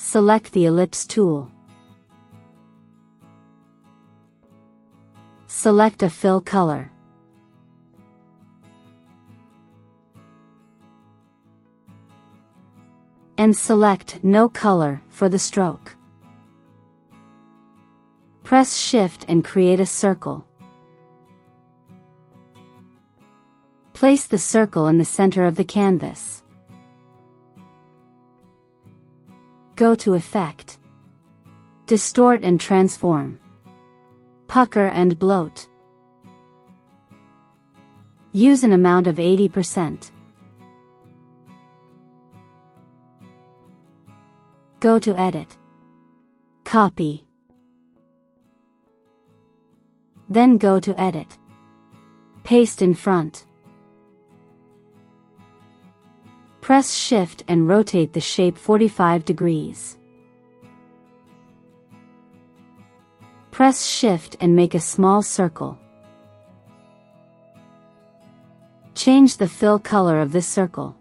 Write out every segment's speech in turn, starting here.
Select the ellipse tool. Select a fill color. And select No Color for the stroke. Press Shift and create a circle. Place the circle in the center of the canvas. Go to Effect, Distort and Transform, Pucker and Bloat. Use an amount of 80%. Go to Edit, Copy. Then go to Edit, Paste in front. Press Shift and rotate the shape 45 degrees. Press Shift and make a small circle. Change the fill color of this circle.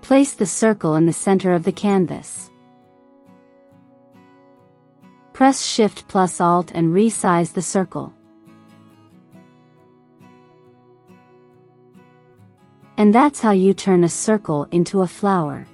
Place the circle in the center of the canvas. Press Shift plus Alt and resize the circle. And that's how you turn a circle into a flower.